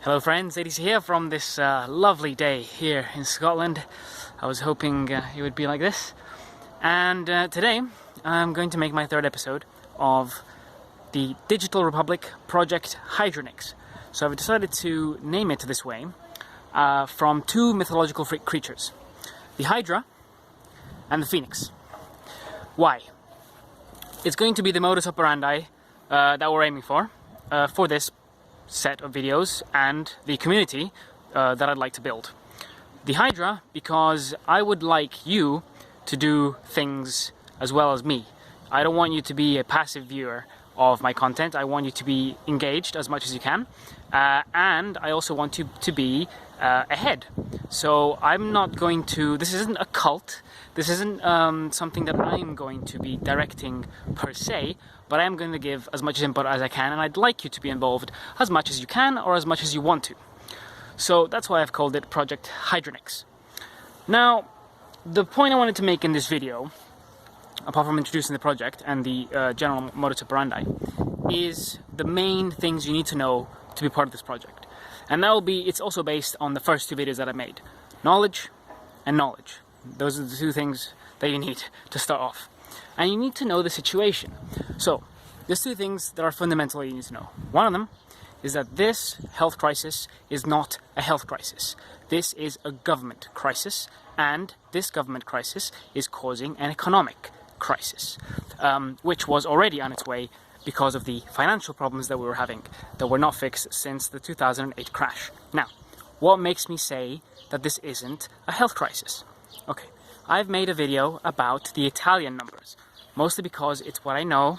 Hello friends, it is here from this lovely day here in Scotland. I was hoping it would be like this. And today I'm going to make my third episode of the Digital Republic project Hydranix. So I've decided to name it this way from two mythological creatures. The Hydra and the Phoenix. Why? It's going to be the modus operandi that we're aiming for this set of videos and the community that I'd like to build. The Hydra, because I would like you to do things as well as me. I don't want you to be a passive viewer of my content. I want you to be engaged as much as you can, and I also want you to be ahead. So I'm not going to, this isn't a cult, this isn't something that I'm going to be directing per se, but I am going to give as much input as I can, and I'd like you to be involved as much as you can or as much as you want to. So that's why I've called it Project Hydranix. Now, the point I wanted to make in this video, apart from introducing the project and the general modus operandi, is the main things you need to know to be part of this project. And that will be, it's also based on the first two videos that I made. Knowledge and knowledge. Those are the two things that you need to start off. And you need to know the situation. So, there's two things that are fundamental you need to know. One of them is that this health crisis is not a health crisis. This is a government crisis, and this government crisis is causing an economic crisis, which was already on its way because of the financial problems that we were having that were not fixed since the 2008 crash. Now, what makes me say that this isn't a health crisis? Okay, I've made a video about the Italian numbers, mostly because it's what I know,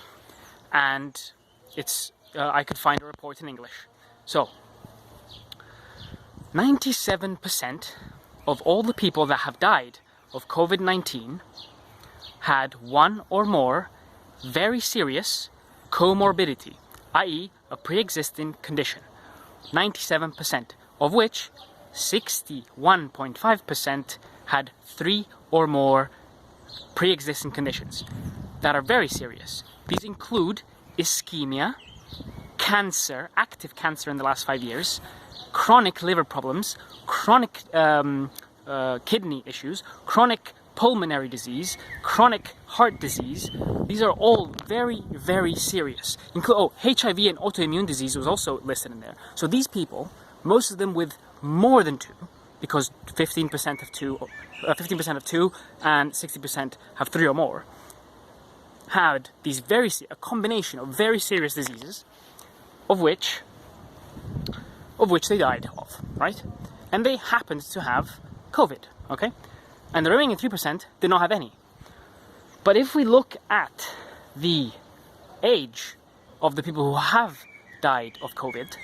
and it's I could find a report in English. So, 97% of all the people that have died of COVID-19 had one or more very serious comorbidity, i.e. a pre-existing condition. 97%, of which 61.5% had 3 or more pre-existing conditions that are very serious. These include ischemia, cancer, active cancer in the last 5 years, chronic liver problems, chronic kidney issues, chronic pulmonary disease, chronic heart disease. These are all very, very serious. HIV and autoimmune disease was also listed in there. So these people, most of them with more than 2, because 15% have 2, 15% have 2, and 60% have 3 or more, had these a combination of very serious diseases, of which they died of, right? And they happened to have COVID, okay? And the remaining 3% did not have any. But if we look at the age of the people who have died of COVID,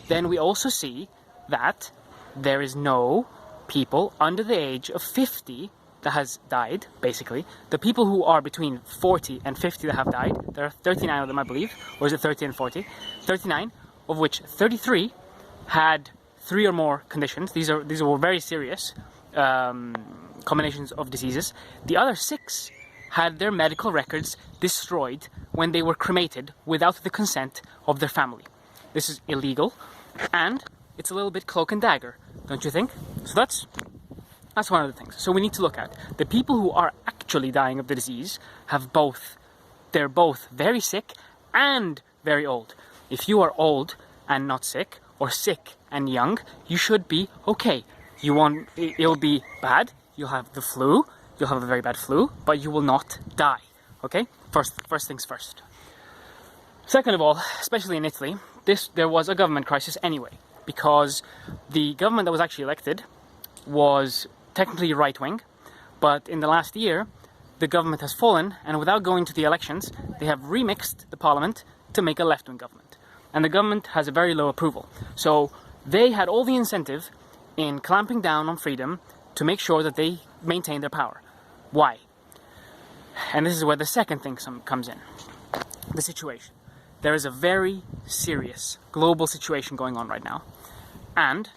then we also see that there is no people under the age of 50 that has died, basically. The people who are between 40 and 50 that have died, there are 39 of them, I believe, or is it 30 and 40? 39, of which 33 had 3 or more conditions. These were very serious combinations of diseases. The other 6 had their medical records destroyed when they were cremated without the consent of their family. This is illegal, and it's a little bit cloak and dagger, don't you think? So that's one of the things. So we need to look at the people who are actually dying of the disease they're both very sick and very old. If you are old and not sick, or sick and young, you should be okay. It'll be bad, you'll have the flu, you'll have a very bad flu, but you will not die, okay? First things first. Second of all, especially in Italy, there was a government crisis anyway, because the government that was actually elected was technically right-wing, but in the last year, the government has fallen, and without going to the elections, they have remixed the parliament to make a left-wing government. And the government has a very low approval. So they had all the incentive in clamping down on freedom to make sure that they maintain their power. Why? And this is where the second thing comes in. The situation. There is a very serious global situation going on right now. And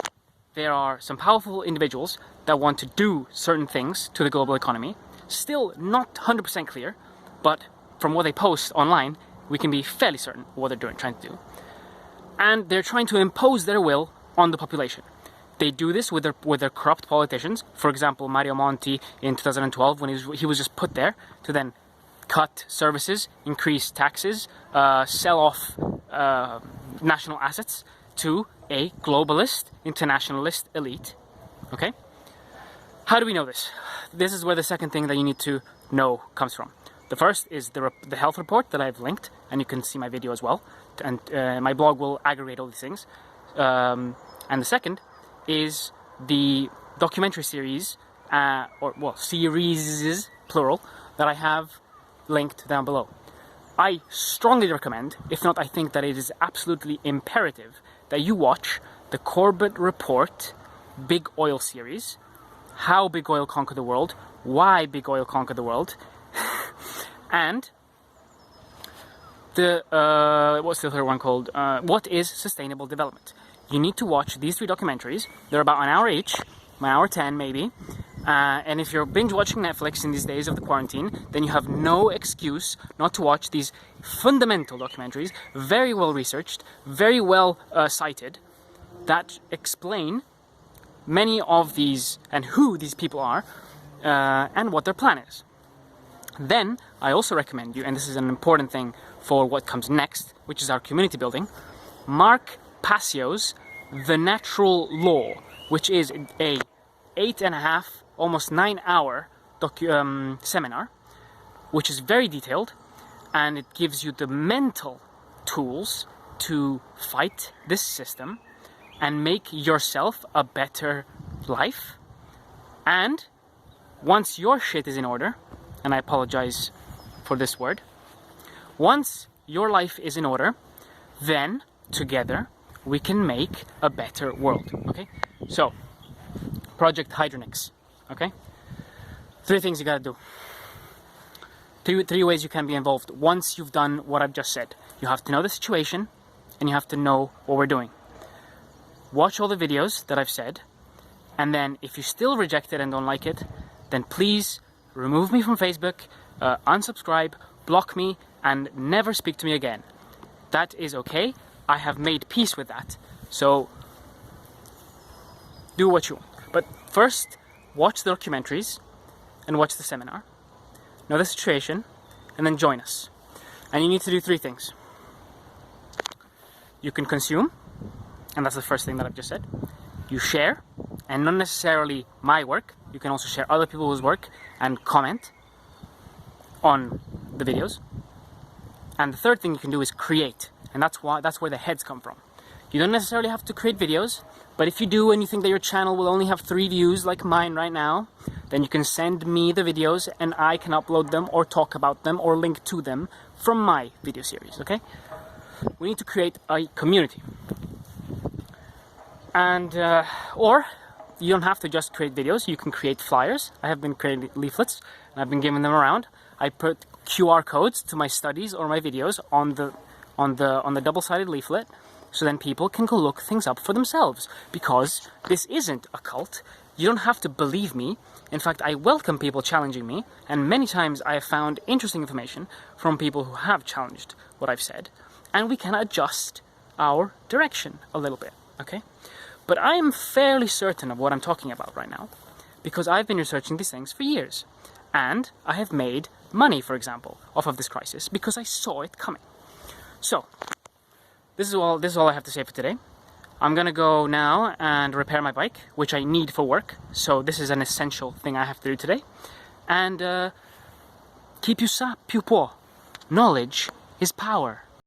there are some powerful individuals that want to do certain things to the global economy. Still not 100% clear, but from what they post online, we can be fairly certain of what they're trying to do. And they're trying to impose their will on the population. They do this with their corrupt politicians. For example, Mario Monti in 2012, when he was just put there to then cut services, increase taxes, sell off national assets to a globalist, internationalist elite. Okay? How do we know this? This is where the second thing that you need to know comes from. The first is the health report that I've linked, and you can see my video as well. And my blog will aggregate all these things. And the second is the documentary series, series, plural, that I have linked down below. I strongly recommend, if not I think that it is absolutely imperative, that you watch the Corbett Report Big Oil series. How Big Oil Conquered the World, why Big Oil Conquered the World, and the, what's the third one called? What is Sustainable Development? You need to watch these 3 documentaries. They're about an hour each, an hour 10 maybe. And if you're binge watching Netflix in these days of the quarantine, then you have no excuse not to watch these fundamental documentaries, very well researched, very well cited, that explain many of these and who these people are and what their plan is. Then I also recommend you, and this is an important thing for what comes next, which is our community building, Mark Passio's The Natural Law, which is a 8.5, almost 9-hour seminar, which is very detailed, and it gives you the mental tools to fight this system and make yourself a better life. And once your shit is in order, and I apologize for this word, once your life is in order, then together we can make a better world. Okay? So, Project Hydranix. Okay? 3 things you gotta do. Three ways you can be involved once you've done what I've just said. You have to know the situation, and you have to know what we're doing. Watch all the videos that I've said, and then if you still reject it and don't like it, then please remove me from Facebook, unsubscribe, block me, and never speak to me again. That is okay. I have made peace with that. So, do what you want. But first, watch the documentaries and watch the seminar. Know the situation, and then join us. And you need to do 3 things. You can consume, and that's the first thing that I've just said. You share, and not necessarily my work. You can also share other people's work and comment on the videos. And the third thing you can do is create, and that's where the heads come from. You don't necessarily have to create videos, but if you do and you think that your channel will only have 3 views like mine right now, then you can send me the videos and I can upload them or talk about them or link to them from my video series, okay? We need to create a community. And, or you don't have to just create videos, you can create flyers. I have been creating leaflets and I've been giving them around. I put QR codes to my studies or my videos on the double-sided leaflet, so then people can go look things up for themselves, because this isn't a cult. You don't have to believe me. In fact, I welcome people challenging me, and many times I have found interesting information from people who have challenged what I've said, and we can adjust our direction a little bit, okay? But I am fairly certain of what I'm talking about right now, because I've been researching these things for years, and I have made money, for example, off of this crisis, because I saw it coming. So, this is all I have to say for today. I'm gonna go now and repair my bike, which I need for work, so this is an essential thing I have to do today. And keep you sa più può. Knowledge is power.